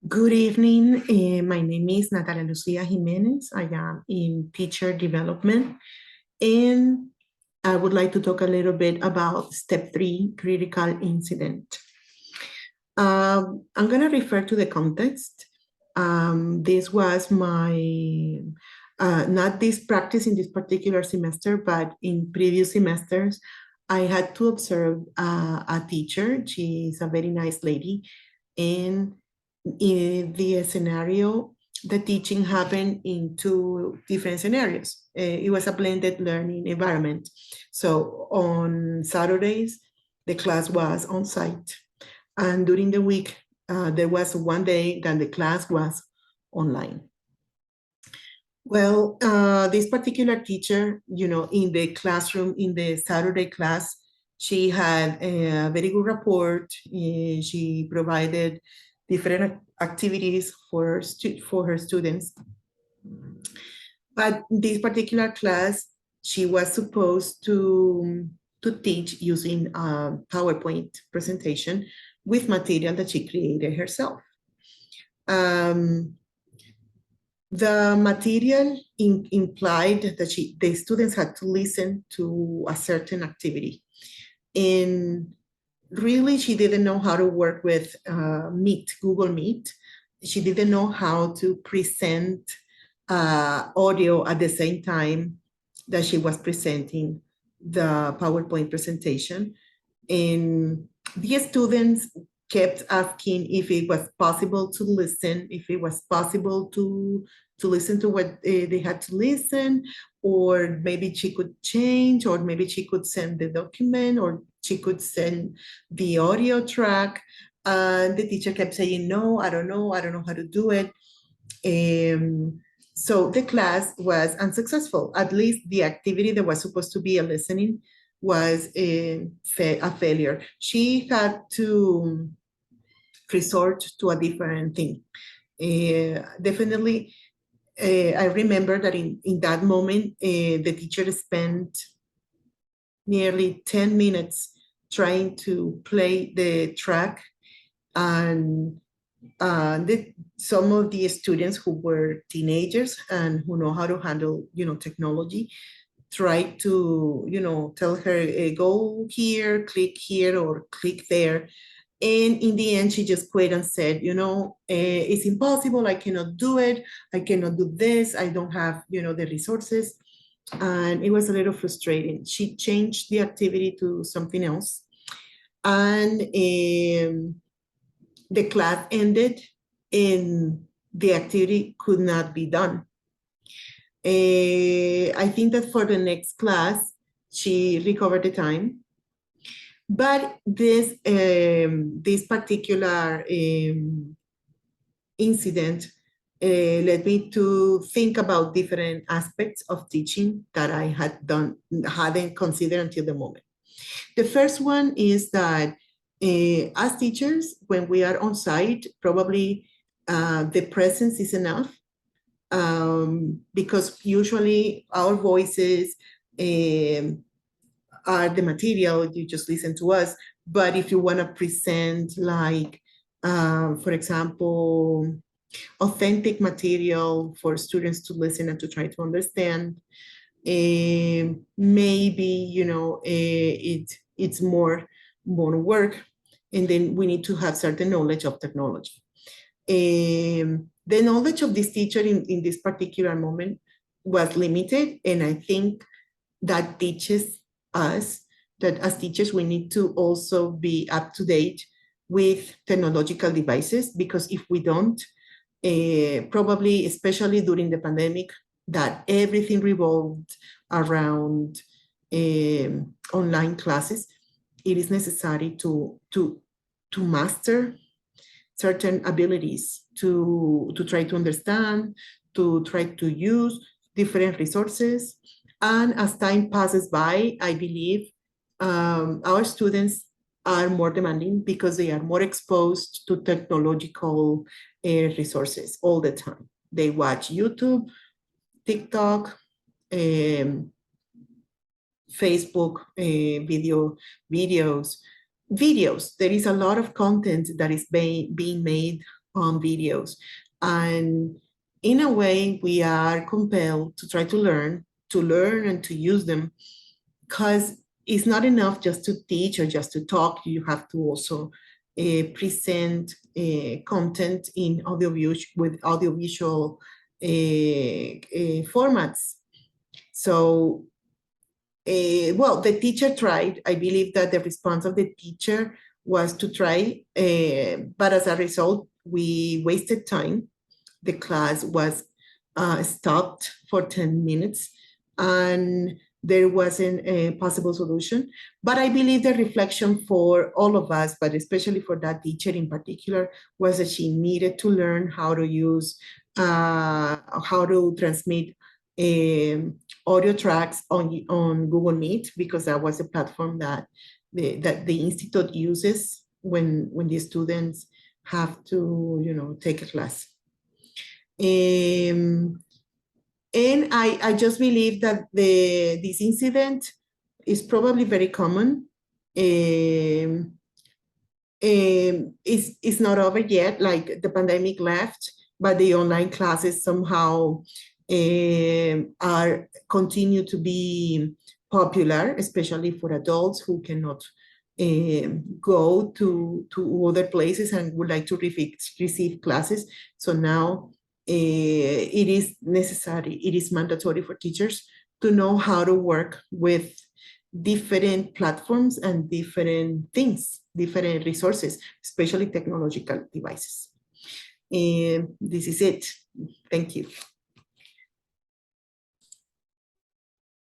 Good evening. My name is Natalia Lucía Jimenez. I am in teacher development, and I would like to talk a little bit about step 3, critical incident. I'm going to refer to the context. This was my, not this practice in this particular semester, but in previous semesters, I had to observe a teacher. She's a very nice lady, and in the scenario, the teaching happened in two different scenarios. It was a blended learning environment. So on Saturdays, the class was on site. And during the week, there was one day that the class was online. Well, this particular teacher, in the classroom, in the Saturday class, she had a very good rapport. She provided different activities for her students. But this particular class, she was supposed to teach using a PowerPoint presentation with material that she created herself. The material implied that the students had to listen to a certain activity. And really, she didn't know how to work with Meet, Google Meet. She didn't know how to present audio at the same time that she was presenting the PowerPoint presentation. And the students kept asking if it was possible to listen, if it was possible to listen to what they had to listen, or maybe she could change, or maybe she could send the document, or she could send the audio track. And the teacher kept saying, no, I don't know how to do it. So the class was unsuccessful. At least the activity that was supposed to be a listening was a failure. She had to resort to a different thing. Definitely, I remember that in that moment, the teacher spent nearly 10 minutes trying to play the track, and some of the students who were teenagers and who know how to handle, technology, tried to, tell her, go here, click here, or click there. And in the end, she just quit and said, it's impossible. I cannot do it. I cannot do this. I don't have, the resources. And it was a little frustrating. She changed the activity to something else. And the class ended and the activity could not be done. I think that for the next class, she recovered the time. But this particular incident led me to think about different aspects of teaching that I hadn't considered until the moment. The first one is that as teachers, when we are on site, probably the presence is enough, because usually our voices are the material, you just listen to us. But if you want to present, like, for example, authentic material for students to listen and to try to understand, maybe, it's more work, and then we need to have certain knowledge of technology. The knowledge of this teacher in this particular moment was limited, and I think that teaches us that as teachers, we need to also be up to date with technological devices, because if we don't, probably, especially during the pandemic, that everything revolved around online classes, it is necessary to master certain abilities to try to understand, to try to use different resources. And as time passes by, I believe our students are more demanding because they are more exposed to technological resources all the time. They watch YouTube, TikTok, Facebook videos. There is a lot of content that is being made on videos. And in a way, we are compelled to try to learn and to use them, because it's not enough just to teach or just to talk. You have to also present content in with audiovisual formats. So, well, the teacher tried. I believe that the response of the teacher was to try, but as a result, we wasted time. The class was stopped for 10 minutes, and there wasn't a possible solution. But I believe the reflection for all of us, but especially for that teacher in particular, was that she needed to learn how to use, how to transmit audio tracks on Google Meet, because that was a platform that the institute uses when the students have to, take a class. And I just believe that this incident is probably very common. It's not over yet, like the pandemic left, but the online classes somehow are continue to be popular, especially for adults who cannot go to other places and would like to receive classes. So now it is necessary, it is mandatory for teachers to know how to work with different platforms and different things, different resources, especially technological devices. This is it. Thank you.